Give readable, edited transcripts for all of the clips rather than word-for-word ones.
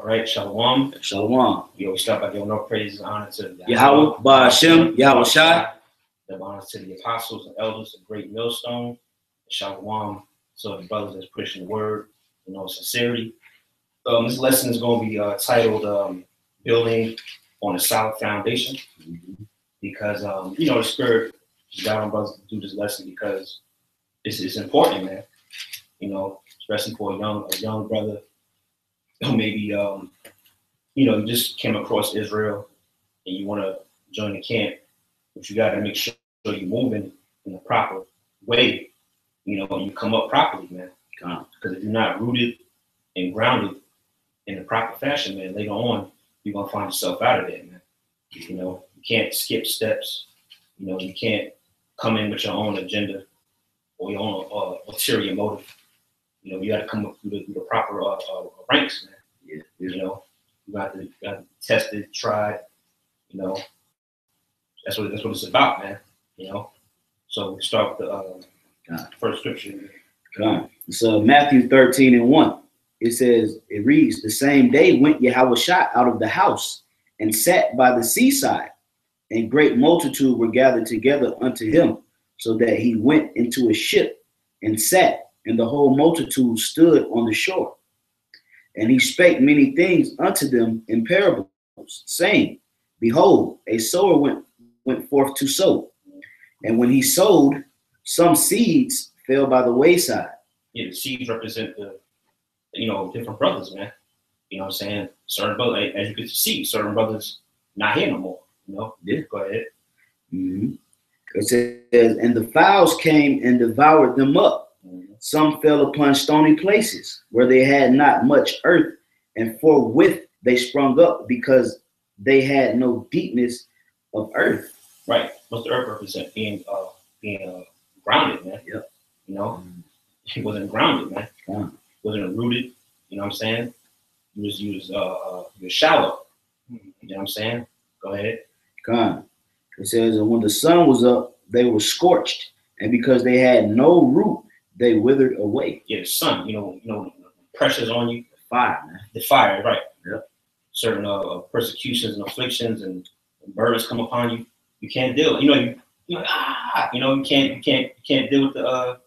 All right, Shalom. Shalom. Yo, we start by giving no praise and honor to Yahweh, Ba'ashem, Yahweh Shai. The honors to the apostles and elders, the great millstone. Shalom. So the brothers that's pushing the word, sincerity. This lesson is going to be titled Building on a Solid Foundation. Because, the Spirit got on brothers to do this lesson because it's important, man. Especially for a young brother who maybe, you just came across Israel and you want to join the camp, but you got to make sure you're moving in the proper way. You come up properly, man. Because if you're not rooted and grounded in the proper fashion, man, later on, you're going to find yourself out of there, man. You can't skip steps. You can't come in with your own agenda or your own ulterior motive. You got to come up through the proper ranks, man. Yeah. You got to test it, try it. That's what it's about, man. So we start with the first scripture. It's Matthew 13:1. It reads, the same day went Yahushua out of the house and sat by the seaside, and great multitude were gathered together unto him, so that he went into a ship and sat, and the whole multitude stood on the shore. And he spake many things unto them in parables, saying, behold, a sower went forth to sow. And when he sowed, some seeds fell by the wayside. Yeah, the seeds represent the, different brothers, man. You know what I'm saying? Certain brothers, as you can see, certain brothers not here no more. Yeah. Go ahead. It says, and the fowls came and devoured them up. Some fell upon stony places where they had not much earth, and forthwith they sprung up because they had no deepness of earth. Right. What's the earth represent? Being grounded, man. Yep. He wasn't grounded, man. Yeah. Wasn't rooted. You know what I'm saying? You was shallow. You know what I'm saying? Go ahead. It says, and when the sun was up, they were scorched, and because they had no root, they withered away. Yeah, the sun. Pressures on you. Fire, man. The fire, right? Yep. Certain persecutions and afflictions and burdens come upon you. You can't deal. You can't deal with the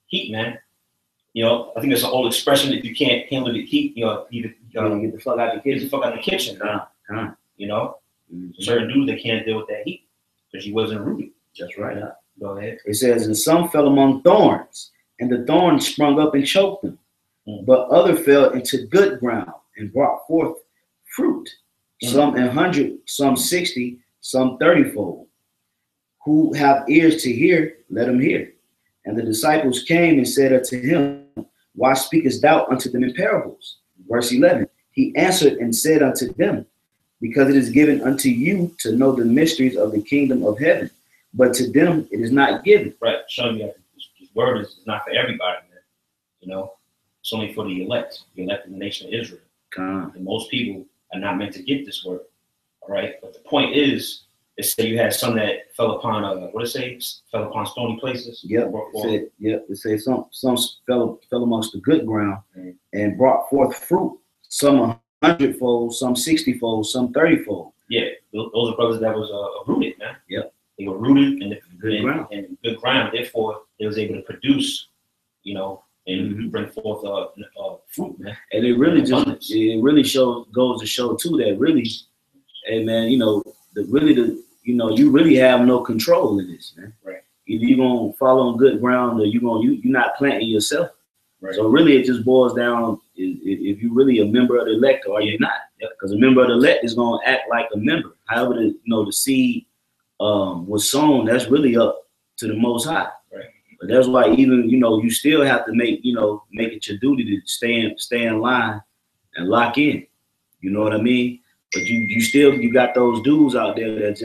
heat, man. I think there's an old expression that you can't handle the heat. You get the fuck out the kitchen. Get the fuck out the kitchen. Certain dudes, they can't deal with that heat because you wasn't rooted. That's right. Go ahead. It says, and some fell among thorns, and the thorns sprung up and choked them. But other fell into good ground and brought forth fruit, some 100, some 60, some 30-fold. Who have ears to hear, let them hear. And the disciples came and said unto him, why speakest thou unto them in parables? Verse 11, he answered and said unto them, because it is given unto you to know the mysteries of the kingdom of heaven, but to them it is not given. Right, showing you that this word is not for everybody, man. It's only for the elect of the nation of Israel. And most people are not meant to get this word. All right, but the point is, it said you had some that fell upon fell upon stony places. It said some fell amongst the good ground and brought forth fruit. Some 100-fold, some 60-fold, some 30-fold. Yeah, those are brothers that was rooted, man. Yep. They were rooted in the good ground. Therefore, they was able to produce, and bring forth fruit, man. And it really goes to show too that really, hey man, you really have no control in this, man. Right. Either you're gonna fall on good ground or you're not planting yourself. Right. So really, it just boils down if you're really a member of the elect or you're not. Because a member of the elect is gonna act like a member. However, the seed was sown, that's really up to the Most High. Right. But that's why even you still have to make it your duty to stay in line and lock in. You know what I mean? But you got those dudes out there that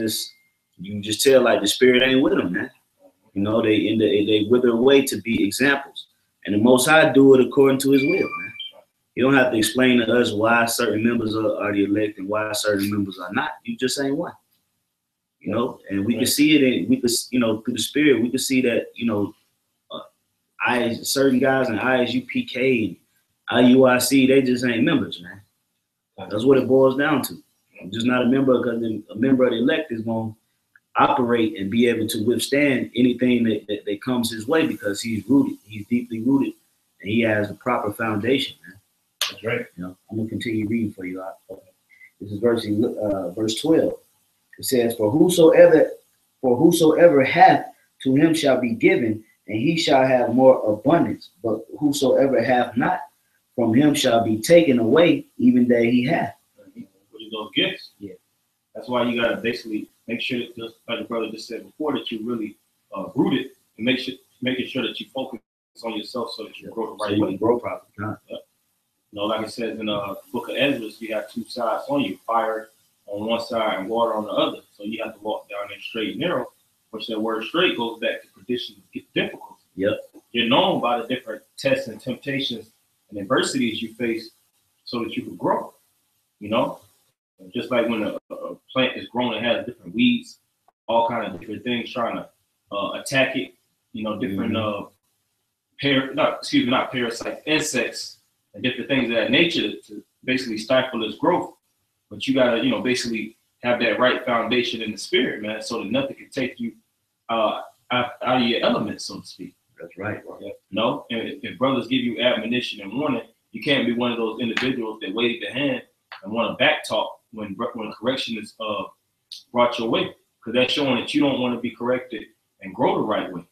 you just tell like the spirit ain't with them, man. They wither away to be examples, and the Most High do it according to His will, man. You don't have to explain to us why certain members are the elect and why certain members are not. You just ain't one. And we can see it, through the spirit, we can see that, certain guys in ISUPK and IUIC, they just ain't members, man. That's what it boils down to. I'm just not a member, because a member of the elect is going to operate and be able to withstand anything that comes his way, because he's rooted. He's deeply rooted, and he has the proper foundation, man. That's right. You know, I'm going to continue reading for you. This is verse 12. It says, For whosoever hath, to him shall be given, and he shall have more abundance. But whosoever hath not, from him shall be taken away, even that he hath. What are those gifts? Yeah. That's why you gotta basically make sure that, just like the brother just said before, that you really rooted, and making sure that you focus on yourself so that you grow the right way. Grow properly. Huh? You know, like it says in the book of Ezra, you have two sides on you: fire on one side and water on the other. So you have to walk down that straight and narrow, which that word straight goes back to conditions get difficult. Yep. You're known by the different tests and temptations and adversities you face so that you can grow. You know, and just like when a plant is grown and has different weeds, all kind of different things trying to attack it. You know, different not parasites, insects, and different things of that nature to basically stifle its growth. But you gotta, basically have that right foundation in the spirit, man, so that nothing can take you out of your element, so to speak. That's right. No, and if brothers give you admonition and warning, you can't be one of those individuals that wave the hand and want to back talk when correction is brought your way, because that's showing that you don't want to be corrected and grow the right way.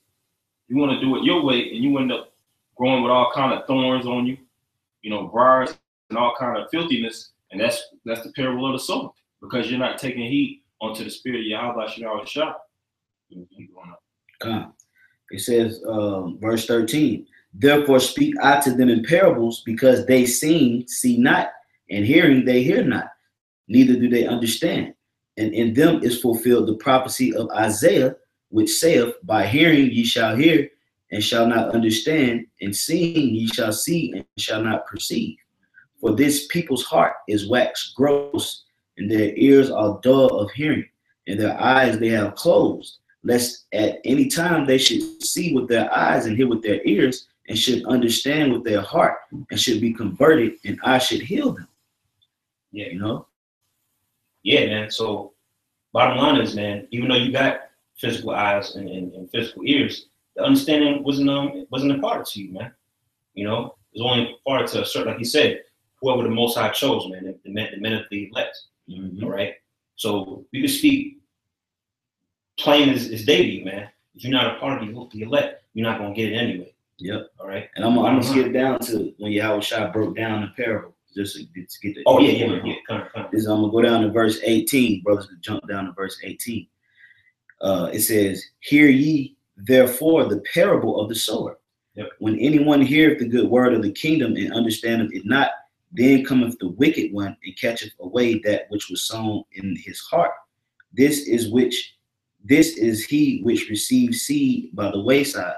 You want to do it your way, and you end up growing with all kind of thorns on you, briars and all kind of filthiness, and that's the parable of the sower, because you're not taking heed onto the spirit of Yahweh Shah Shah. It says, verse 13, Therefore speak I to them in parables, because they seeing, see not, and hearing, they hear not, neither do they understand. And in them is fulfilled the prophecy of Isaiah, which saith, By hearing ye shall hear, and shall not understand, and seeing ye shall see, and shall not perceive. For this people's heart is waxed gross, and their ears are dull of hearing, and their eyes they have closed, lest at any time they should see with their eyes and hear with their ears, and should understand with their heart, and should be converted, and I should heal them. Yeah, Yeah, man. So bottom line is, man, even though you got physical eyes and physical ears, the understanding wasn't imparted to you, man. It was only imparted to a certain, like he said, whoever the Most High chose, man, the men of the elect. All right. So we can speak plain as day to you, man. If you're not a part of the elect, you're not gonna get it anyway. Yep. All right. And I'm gonna skip down to when Yahweh Shah broke down the parable, just to get the. Oh yeah. Come on. I'm gonna go down to verse 18. Brothers, jump down to verse 18. It says, Hear ye therefore the parable of the sower. Yep. When anyone heareth the good word of the kingdom and understandeth it not, then cometh the wicked one and catcheth away that which was sown in his heart. This is he which receives seed by the wayside.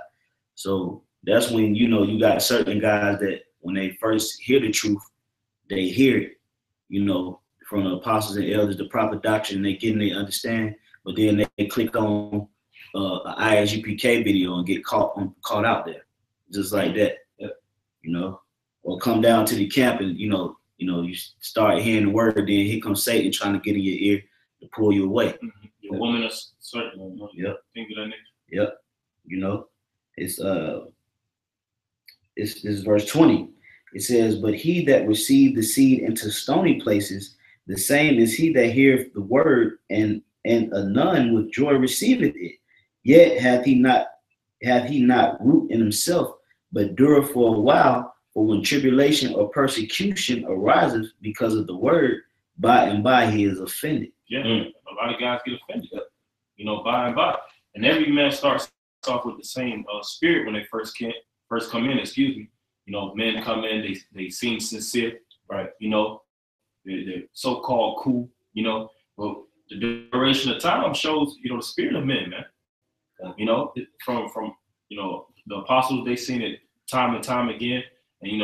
So that's when you got certain guys that when they first hear the truth, they hear it, from the apostles and elders, the proper doctrine, they get and they understand, but then they click on an ISUPK video and get caught out there, just like that. Or come down to the camp and you start hearing the word, then here comes Satan trying to get in your ear to pull you away. Your woman is certain. Yep. Think of that nature. Yep. It's verse 20. It says, But he that received the seed into stony places, the same is he that heareth the word, and anon with joy receiveth it. Yet hath he not root in himself, but dureth for a while. For when tribulation or persecution arises because of the word, by and by he is offended. Yeah, a lot of guys get offended, by and by. And every man starts off with the same spirit when they first come in. Men come in, they seem sincere, right? They're so-called cool, but the duration of time shows, the spirit of men, man. From the apostles, they seen it time and time again. And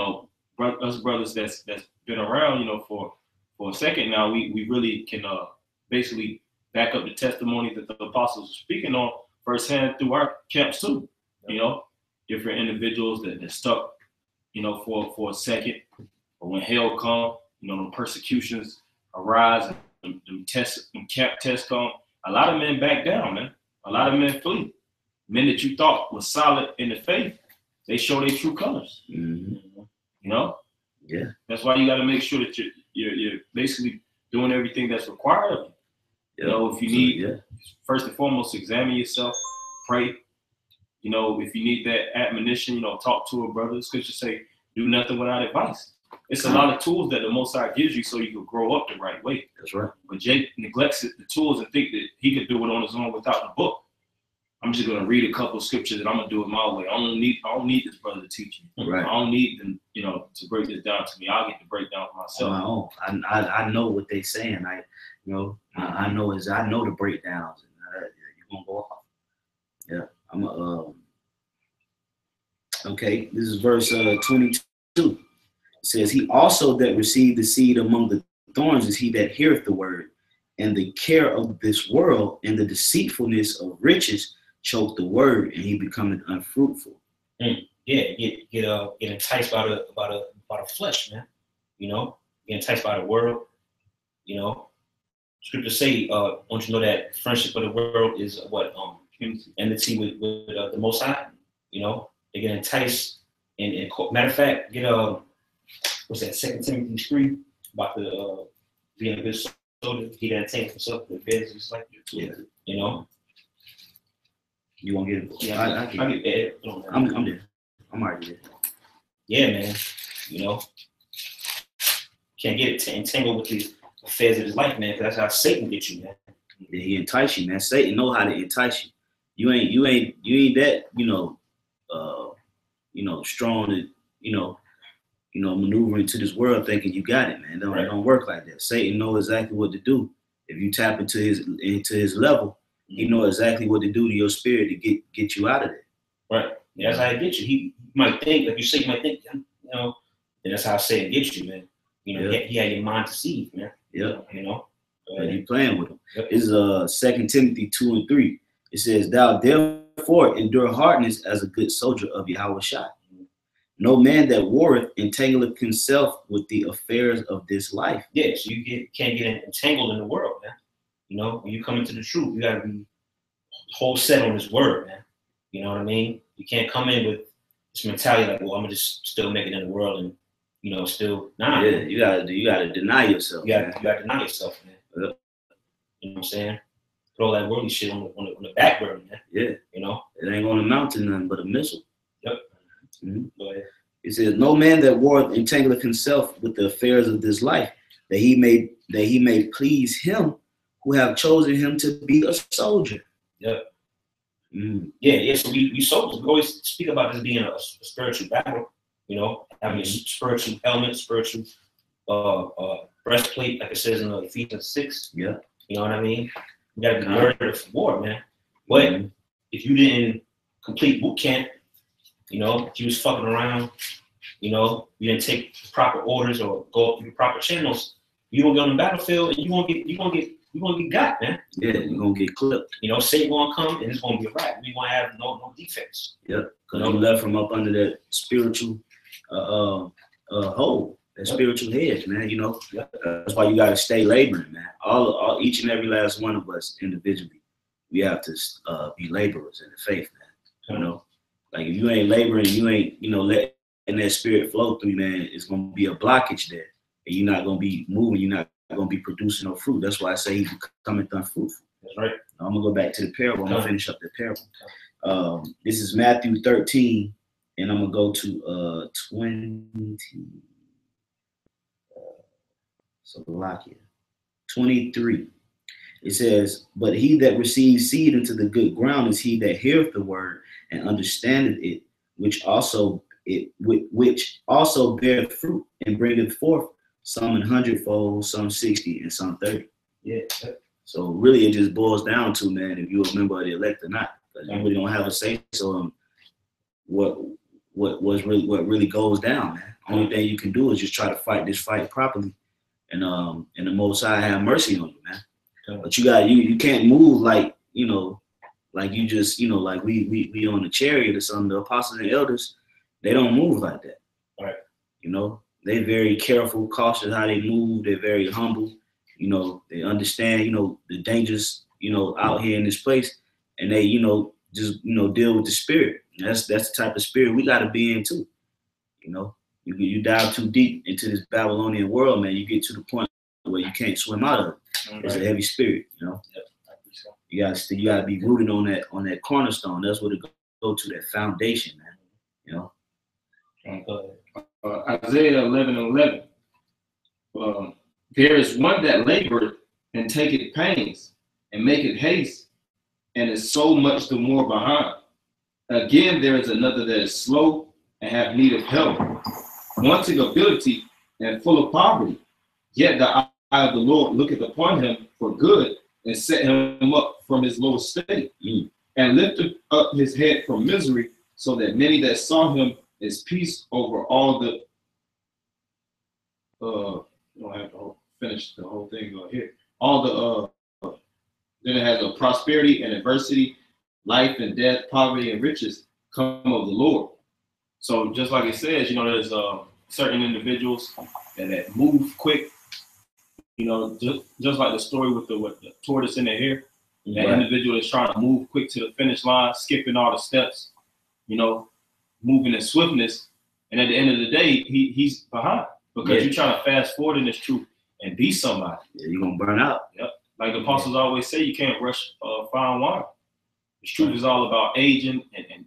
us brothers that's been around, for a second now, we really can basically back up the testimony that the apostles are speaking on firsthand through our camps too. Different individuals that stuck, for a second, but when hell come, them persecutions arise, and them tests come, a lot of men back down, man. A lot of men flee. Men that you thought was solid in the faith, they show their true colors. Mm-hmm. You know? Yeah. That's why you got to make sure that you're basically doing everything that's required of you. Yeah. You know, if you need, first and foremost, examine yourself, pray. You know, if you need that admonition, talk to a brother. Scripture say, do nothing without advice. It's a lot of tools that the Most High gives you so you can grow up the right way. That's right. But Jake neglects the tools and think that he could do it on his own without the book. I'm just gonna read a couple of scriptures and I'm gonna do it my way. I don't need this brother to teach me. Right. I don't need them, to break this down to me. I'll get the breakdown for myself. On my own. I know what they saying. I know the breakdowns, and you're gonna go off. Yeah. Okay. This is verse 22. It says, "He also that received the seed among the thorns is he that heareth the word, and the care of this world and the deceitfulness of riches choke the word, and he becometh unfruitful." Yeah, get enticed by the flesh, man. Get enticed by the world. Scripture say, don't you know that friendship of the world is what enmity with the Most High? They get enticed, and matter of fact, get what's that? 2 Timothy 3 about the being a good soldier. He that attains himself with affairs just like you. Yeah. You want to get it? Yeah, I get it. I'm there. I'm already there. Yeah, man. Can't get it entangled with the affairs of his life, man, because that's how Satan gets you, man. Yeah, he entice you, man. Satan know how to entice you. You ain't that, strong to, maneuver into this world thinking you got it, man. It don't work like that. Satan know exactly what to do. If you tap into his level, he know exactly what to do to your spirit to get you out of there. Right. Yeah, that's how he gets you. He might think, like you say, and that's how Satan gets you, man. He had your mind deceived, man. Yeah. But you playing with him. Yep. This is 2 Timothy 2 and 3. It says, "Thou therefore endure hardness as a good soldier of Yahweh Shai. No man that warreth entangleth himself with the affairs of this life." Yeah, so you can't get entangled in the world, man. When you come into the truth, you gotta be whole set on this word, man. You know what I mean? You can't come in with this mentality like, well, I'm gonna just still make it in the world and still nah. Yeah, you gotta deny yourself. You gotta deny yourself, man. Yep. You know what I'm saying? Put all that worldly shit on the back burner, man. Yeah. It ain't gonna amount to nothing but a missile. Yep. Mm-hmm. Go ahead. It says, "No man that warreth entangleth himself with the affairs of this life, that he may please him who have chosen him to be a soldier." Yep. Mm. Yeah. So we soldiers, we always speak about this being a spiritual battle. Having a spiritual helmet, spiritual breastplate, like it says in Ephesians 6. Yeah. You know what I mean? You gotta be ready for war, man. But if you didn't complete boot camp, if you was fucking around, you didn't take proper orders or go through the proper channels, you gonna get on the battlefield and you gonna get got, man. Yeah, you're gonna get clipped. Satan gonna come and it's gonna be a wrap. We gonna have no defense. Yeah, because you left from up under that spiritual hole, that spiritual hedge, man. That's why you gotta stay laboring, man. All each and every last one of us individually, we have to be laborers in the faith, man. Like if you ain't laboring, you ain't letting that spirit flow through, man. It's gonna be a blockage there, and you're not gonna be moving. You're not gonna be producing no fruit. That's why I say he's becoming unfruitful. That's right. I'm gonna go back to the parable. I'm gonna finish up the parable. This is Matthew 13, and I'm gonna go to 20. So Salakia 23. It says, "But he that receives seed into the good ground is he that heareth the word and understandeth it, which also beareth fruit and bringeth forth some 100-fold, some 60, and some 30. Yeah. So really, it just boils down to, man, if you're a member of the elect or not. Because you really don't have a say so on what really goes down, man. Only thing you can do is just try to fight this fight properly, and the Most High have mercy on you, man. But you can't move like like you just like we on the chariot or something. The apostles and elders, they don't move like that. Right. they're very careful, cautious how they move. They're very humble. You know, they understand, you know, the dangers, you know, out here in this place, and they, you know, just, you know, deal with the spirit. And that's the type of spirit we got to be in too. You know, you dive too deep into this Babylonian world, man, you get to the point where you can't swim out of it. It's a heavy spirit, you know. You gotta be rooted on that cornerstone. That's what it go to, that foundation, man. You know. Isaiah 11:11. There is one that laboreth and taketh pains and maketh haste, and is so much the more behind. Again, there is another that is slow and have need of help, wanting ability and full of poverty. Yet the eye of the Lord looketh upon him for good, and set him up from his low estate, and lifted up his head from misery, so that many that saw him is peace over all the. You don't have to finish the whole thing here. All the then it has a prosperity and adversity, life and death, poverty and riches come of the Lord. So just like it says, you know, there's certain individuals that move quick. You know, just like the story with the tortoise in the hair. That individual is trying to move quick to the finish line, skipping all the steps, you know, moving in swiftness. And at the end of the day, he's behind because you're trying to fast forward in this truth and be somebody. Yeah, you're going to burn out. Yep. Like the apostles always say, you can't rush fine wine. The truth is all about aging and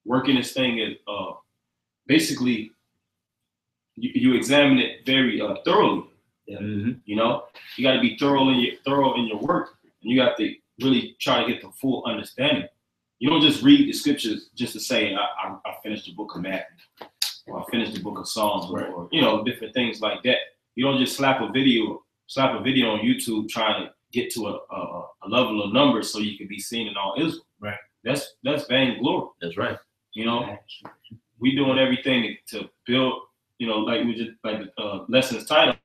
working this thing. Is basically, you examine it very thoroughly. Yeah. You know, you got to be thorough in your work, and you have to really try to get the full understanding. You don't just read the scriptures just to say I finished the book of Matthew, or I finished the book of Psalms, or you know, different things like that. You don't just slap a video on YouTube trying to get to a level of numbers so you can be seen in all Israel. Right. That's vainglory. That's right. You know, we doing everything to build. You know, like the lessons title,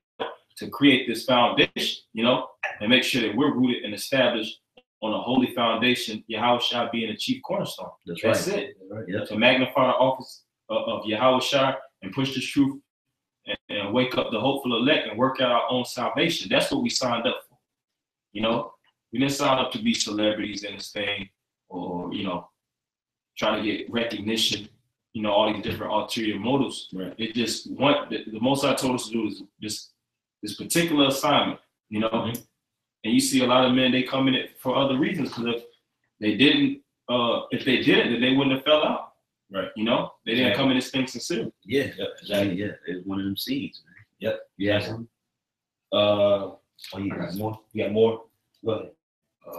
to create this foundation, you know, and make sure that we're rooted and established on a holy foundation, Yahushua being the chief cornerstone. That's right. It. Right. Yep. To magnify the office of Yahushua and push this truth and wake up the hopeful elect and work out our own salvation. That's what we signed up for. You know, we didn't sign up to be celebrities in this thing or, you know, trying to get recognition, you know, all these different ulterior motives. Right. It just the most I told us to do is this particular assignment, you know, and you see a lot of men, they come in it for other reasons, because if they didn't, then they wouldn't have fell out. Right. You know, they didn't come in this thing sincerely. Yeah, exactly. Yeah, it's one of them seeds, man. Yep. Yeah. You got more? You got more? Go ahead.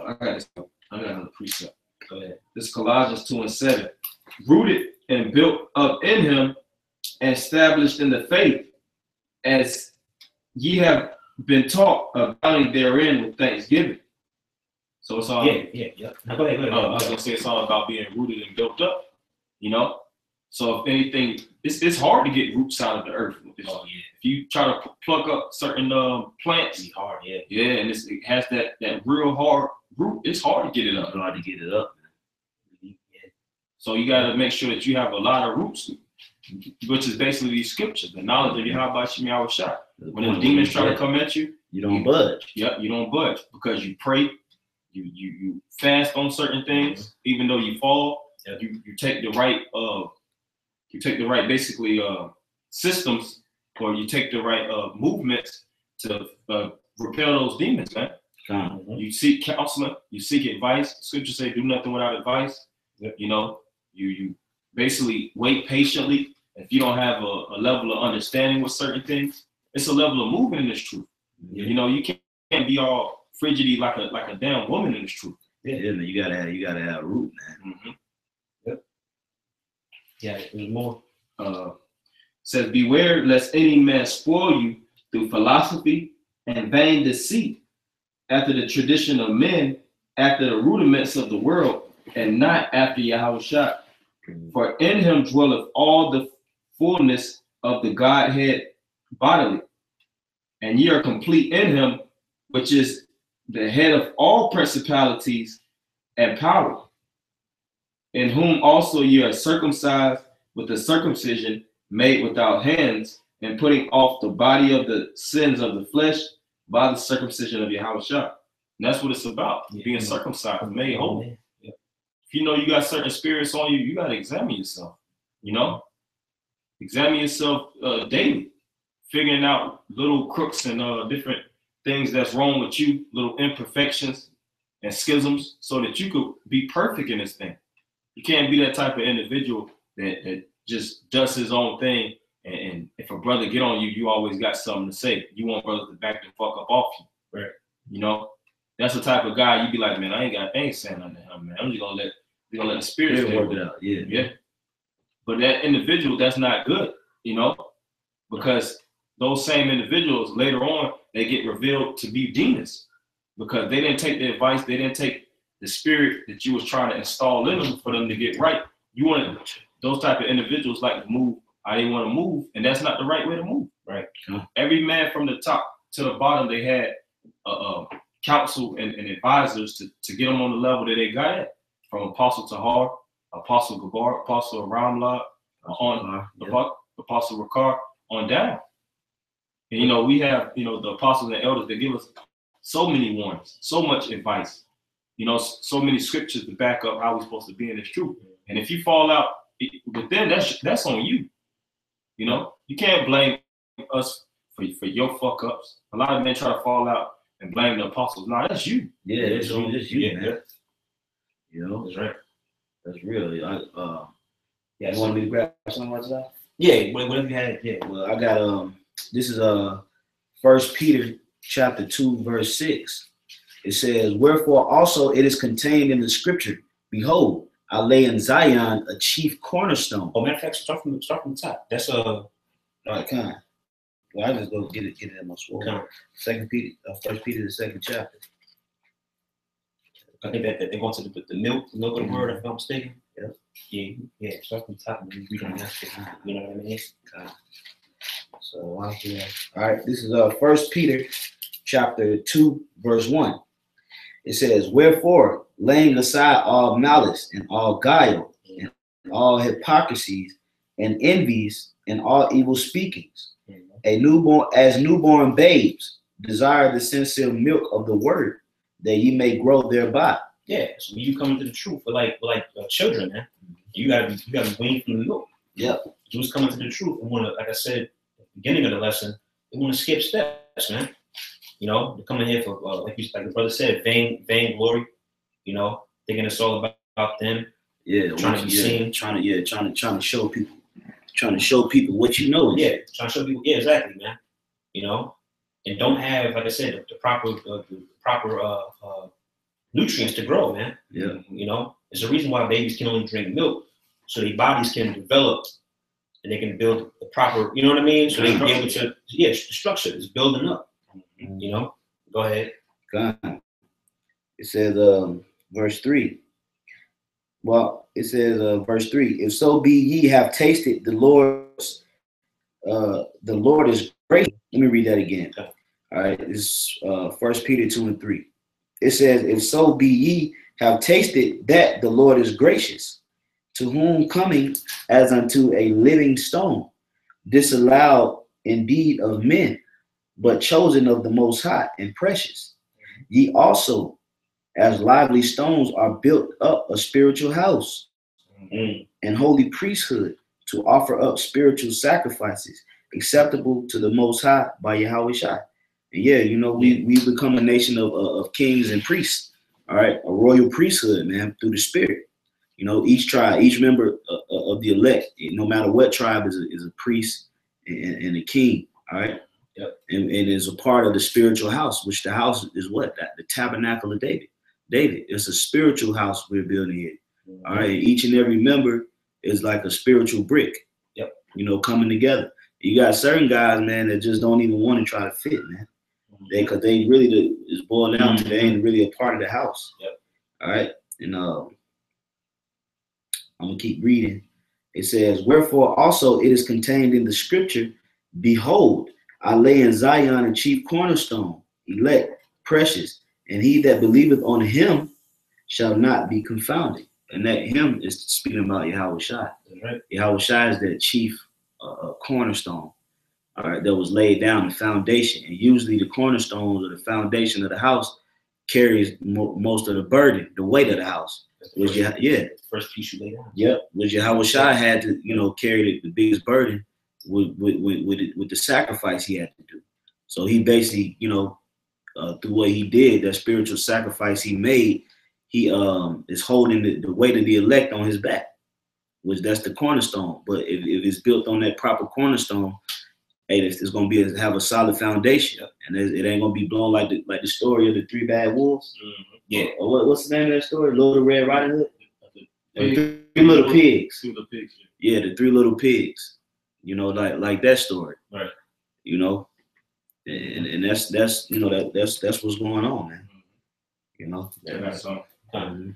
I got another precept. Go ahead. This is Colossians 2:7. Rooted and built up in him and established in the faith, as ye have been taught, abounding therein with thanksgiving. So it's all Go ahead. I was gonna say it's all about being rooted and built up, you know. So if anything, it's hard to get roots out of the earth. If you try to pluck up certain plants, it's hard, and it has that real hard root. It's hard to get it up. It's hard to get it up, man. So you got to make sure that you have a lot of roots, which is basically these scriptures, the knowledge of Yahweh Shem Yahushua. When the demons try to come at you, you don't budge. Yep, you don't budge, because you pray, you fast on certain things, even though you fall. Yep. You take the right basically systems, or you take the right movements to repel those demons, man. You seek counseling, you seek advice. Scriptures say, "Do nothing without advice." Yep. You know, you basically wait patiently. If you don't have a level of understanding with certain things, it's a level of moving in this truth. Yeah. You know, you can't be all frigidy like a damn woman in this truth. Yeah, man, you gotta have root, man. Yep. Yeah, there's more. Says, beware lest any man spoil you through philosophy and vain deceit, after the tradition of men, after the rudiments of the world, and not after Yahushua. For in him dwelleth all the fullness of the Godhead bodily, and ye are complete in him, which is the head of all principalities and power, in whom also ye are circumcised with the circumcision made without hands, and putting off the body of the sins of the flesh by the circumcision of Yahushua. And that's what it's about, being circumcised, made holy. If you know you got certain spirits on you, you got to examine yourself, you know? Examine yourself daily, figuring out little crooks and different things that's wrong with you, little imperfections and schisms, so that you could be perfect in this thing. You can't be that type of individual that just does his own thing, and if a brother get on you, you always got something to say. You want brothers to back the fuck up off you. Right. You know? That's the type of guy you be like, man, I ain't saying nothing to him, man. I'm just gonna let the spirit work it out. Yeah. But that individual, that's not good, you know, because those same individuals later on, they get revealed to be demons because they didn't take the advice, they didn't take the spirit that you was trying to install in them for them to get right. You want those type of individuals like to move how they want to move, and that's not the right way to move. Right. Every man from the top to the bottom, they had counsel and advisors to get them on the level that they got at, from Apostle Tahar, Apostle Gabar, Apostle Ramla, Apostle Ricard, on down. And you know, we have, you know, the apostles and elders that give us so many warnings, so much advice, you know, so many scriptures to back up how we're supposed to be in this truth. And if you fall out, but then that's on you. You know, you can't blame us for your fuck ups. A lot of men try to fall out and blame the apostles. No, that's you. Yeah, that's you, man. Yeah. You know, That's right. that's real. Yeah, You want me to grab something like that? Yeah, whatever you had. Yeah. Well, I got this is 1 Peter chapter 2, verse 6. It says, "Wherefore also it is contained in the scripture, behold, I lay in Zion a chief cornerstone." Oh, matter of fact, start from the top. That's Kind. Well, I just go get it in my sword. Okay. 2 Peter, 1 Peter, the 2nd chapter. I think that they're going to the milk of the word, if I'm not mistaken. Yeah. Yeah. Start from the top and then we don't have to. You know what I mean? So all right, this is 1 Peter chapter 2, verse 1. It says, "Wherefore, laying aside all malice and all guile and all hypocrisies and envies and all evil speakings, as newborn babes, desire the sincere milk of the word, that ye may grow thereby." Yeah. So when you come into the truth, we're like children, man. You gotta be weaned from the milk. Yep. Jews coming to the truth and want to, like I said at the beginning of the lesson, they want to skip steps, man. You know, they're coming here for like the brother said, vain glory. You know, thinking it's all about them. Yeah, trying to be seen. Trying to show people. Trying to show people what you know. Yeah, trying to show people. Yeah, exactly, man. You know, and don't have, like I said, the proper nutrients to grow, man. Yeah. You know, there's a reason why babies can only drink milk, so their bodies can develop and they can build the proper, you know what I mean? So they can be able to, the structure is building up. You know, go ahead. God. It says, verse 3. Well, it says, verse 3. "If so be ye have tasted the Lord is great." Let me read that again. All right, it's 1 Peter 2 and 3. It says, "If so be ye have tasted that the Lord is gracious, to whom coming as unto a living stone, disallowed indeed of men, but chosen of the Most High and precious. Ye also, as lively stones, are built up a spiritual house and holy priesthood, to offer up spiritual sacrifices acceptable to the Most High by Yahushua." And yeah, you know, we become a nation of kings and priests. All right, a royal priesthood, man, through the Spirit. You know, each tribe, each member of the elect, no matter what tribe, is a priest and a king. All right. Yep. And is a part of the spiritual house, which the house is what? The tabernacle of David. It's a spiritual house we're building here. All right. Each and every member is like a spiritual brick. Yep. You know, coming together. You got certain guys, man, that just don't even want to try to fit, man. Because they really is boiled down to they ain't really a part of the house. Yep. All right. And I'm gonna keep reading. It says, "Wherefore also it is contained in the scripture, behold, I lay in Zion a chief cornerstone, elect, precious, and he that believeth on him shall not be confounded." And that him is speaking about Yahushua. That's right. Yahushua is that chief cornerstone. all right, that was laid down, the foundation. And usually the cornerstones or the foundation of the house carries most of the burden, the weight of the house. Was first piece you lay down. Yep, was Yahweh Shai had to, carry the biggest burden with the sacrifice he had to do. So he basically, through what he did, that spiritual sacrifice he made, he is holding the weight of the elect on his back, which that's the cornerstone. But if it's built on that proper cornerstone, hey, it's gonna have a solid foundation, and it ain't gonna be blown like the story of the 3 bad wolves. Mm-hmm. Yeah. Or what's the name of that story? Little Red Riding Hood. The 3 little pigs. 3 little pigs. Yeah, the 3 little pigs. Like that story. Right. And that's what's going on, man. Yeah, that's something. Mm-hmm.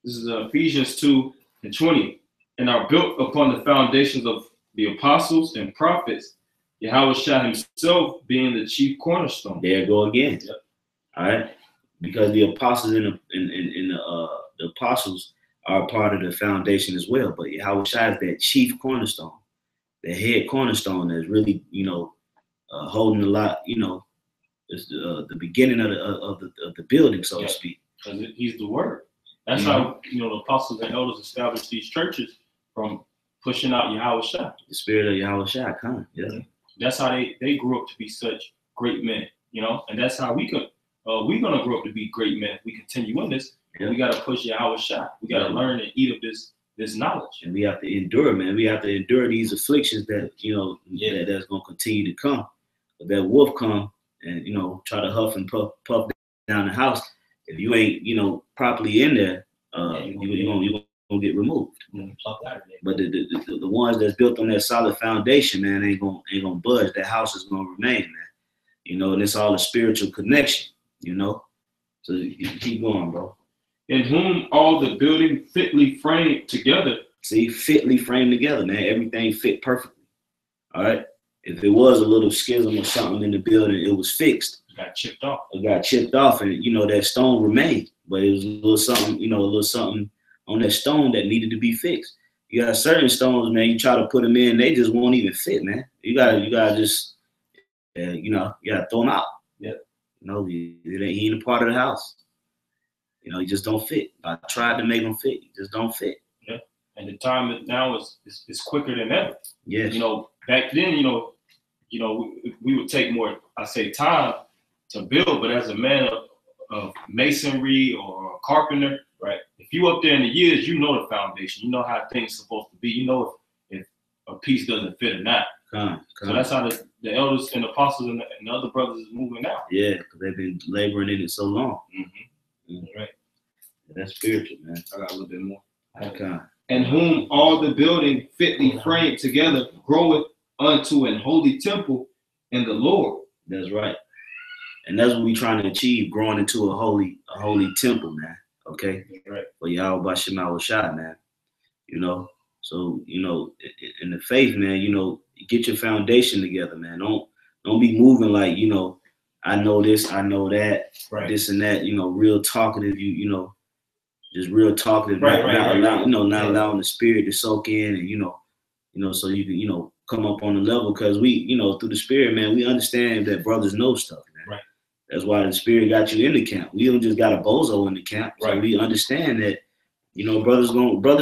This is Ephesians 2:20, and are built upon the foundations of the apostles and prophets, Yahweh Shai himself being the chief cornerstone. There you go again. Yep. All right, because the apostles and the apostles are a part of the foundation as well. But Yahweh Shai is that chief cornerstone, the head cornerstone that's really holding a lot. It's the beginning of the building, so to speak. Because he's the word. That's how the apostles and elders established these churches, from pushing out Yahweh Shai. The spirit of Yahweh Shai, yeah. That's how they grew up to be such great men, and that's how we're gonna grow up to be great men. If we continue in this, we gotta push Yahweh Shai. We gotta learn and eat of this knowledge. And we have to endure, man. We have to endure these afflictions that that's gonna continue to come. But that wolf come and try to huff and puff down the house. If you ain't properly in there, you're gonna get removed. But the ones that's built on that solid foundation, man, ain't gonna budge. That house is gonna remain, man. And it's all a spiritual connection. So you keep going, bro. In whom all the building fitly framed together. See, fitly framed together, man. Everything fit perfectly. All right. If it was a little schism or something in the building, it was fixed. It got chipped off. It got chipped off, and that stone remained. But it was a little something on that stone that needed to be fixed. You got certain stones, man. You try to put them in, they just won't even fit, man. You gotta just, you gotta throw them out. Yep. He ain't a part of the house. He just don't fit. I tried to make them fit. He just don't fit. Yeah. And the time now is quicker than ever. Yes. Back then, we would take more, time to build, but as a man of masonry or a carpenter, right? If you up there in the years, the foundation, you know how things supposed to be, if a piece doesn't fit or not. So that's how the elders and the apostles and the other brothers is moving now. Yeah, because they've been laboring in it so long. Mm-hmm. Right. That's spiritual, man. I got a little bit more. Okay. And whom all the building fitly framed together groweth unto an holy temple in the Lord. That's right. And that's what we're trying to achieve, growing into a holy temple, man. Okay? Right. For Yahweh Shema Shai, man. So, in the faith, man, get your foundation together, man. Don't be moving like, I know this, I know that, right. This and that, real talkative, just real talkative, not allowing the spirit to soak in and, so you can, come up on the level, because we, through the spirit, man, we understand that brothers know stuff, man. Right. That's why the spirit got you in the camp. We don't just got a bozo in the camp. So right. We understand that, brothers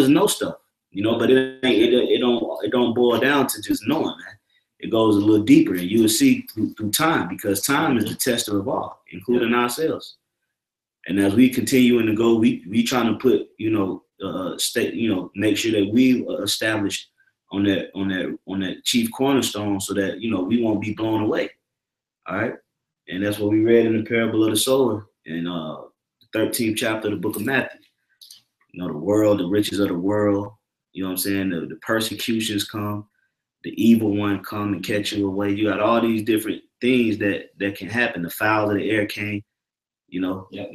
know stuff, but it don't boil down to just knowing, man. It goes a little deeper, and you will see through time, because time is the tester of all, including ourselves. And as we continuing to go, we trying to put, make sure that we established on that chief cornerstone, so that we won't be blown away. All right, and that's what we read in the parable of the sower in the 13th chapter of the book of Matthew. The world, the riches of the world. You know what I'm saying? The persecutions come, the evil one come and catch you away. You got all these different things that can happen. The fowls of the air came. You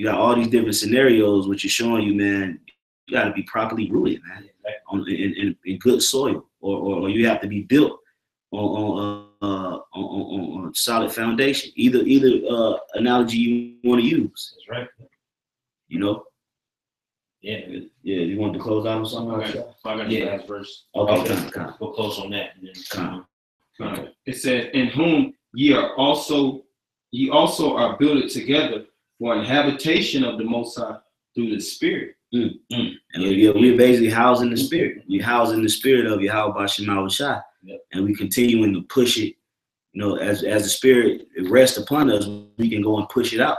got all these different scenarios, which is showing you, man, you got to be properly rooted, man, in good soil, or you have to be built on a solid foundation. Either analogy you want to use. That's right. Yeah. You want to close out on something? Okay. So I got the last verse. Okay. We'll close on that. And then It says, in whom ye also are built together for an habitation of the Most High through the Spirit. And we're basically housing the spirit. We're housing the spirit of Yahweh Shema Shai. Yep. And we continuing to push it. You know, as the spirit rests upon us, we can go and push it out.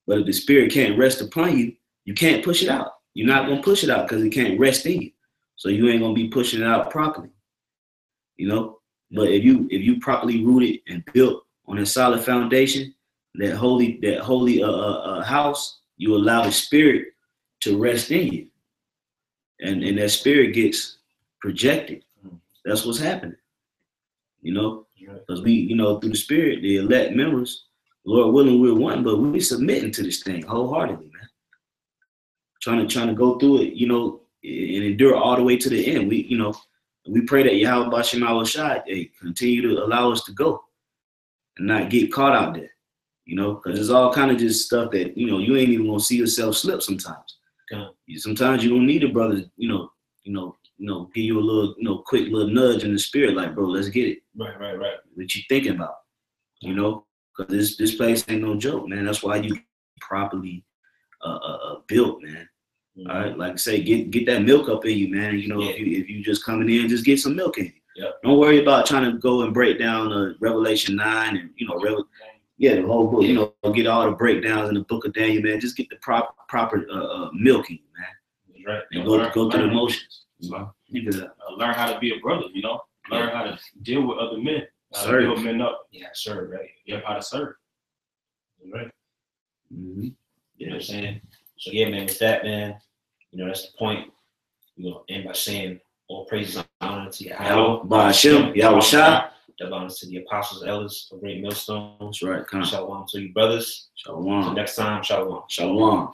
But if the spirit can't rest upon you, you can't push it out. You're not gonna push it out because it can't rest in you. So you ain't gonna be pushing it out properly. You know, but if you properly rooted and built on a solid foundation, that holy house, you allow the spirit to rest in you, and that spirit gets projected. That's what's happening, you know, because we, you know, through the spirit, the elect members, Lord willing, we're one, but we're submitting to this thing wholeheartedly, man. Trying to go through it, you know, and endure all the way to the end. We, you know, we pray that Yahweh Shema Shai continue to allow us to go and not get caught out there, you know, because it's all kind of just stuff that, you know, you ain't even gonna see yourself slip sometimes. Sometimes you don't need a brother, you know, give you a little, quick little nudge in the spirit, like, bro, let's get it. Right. What you thinking about, you know? Because this place ain't no joke, man. That's why you properly built, man. Mm-hmm. All right, like I say, get that milk up in you, man. You know, Yeah. if you just coming in, just get some milk in you. Yeah. Don't worry about trying to go and break down Revelation 9 and the whole book. You know, get all the breakdowns in the book of Daniel, man. Just get the proper milk in you, man. Right. And go through the motions. So, Learn learn how to be a brother, you know. Learn how to deal with other men. How to Serve. build men up. Yeah, serve, right? Yeah, how to serve. Right. Mm-hmm. You know what I'm saying? So yeah, man, with that, man, you know, that's the point. We're gonna end by saying all praises and honor to Yahweh, Ba'ashem, Yahweh Shai. Double honor to the apostles, elders of Great Millstone. That's right. Come on. Shalom to you brothers. Shalom. Until next time, shalom. Shalom.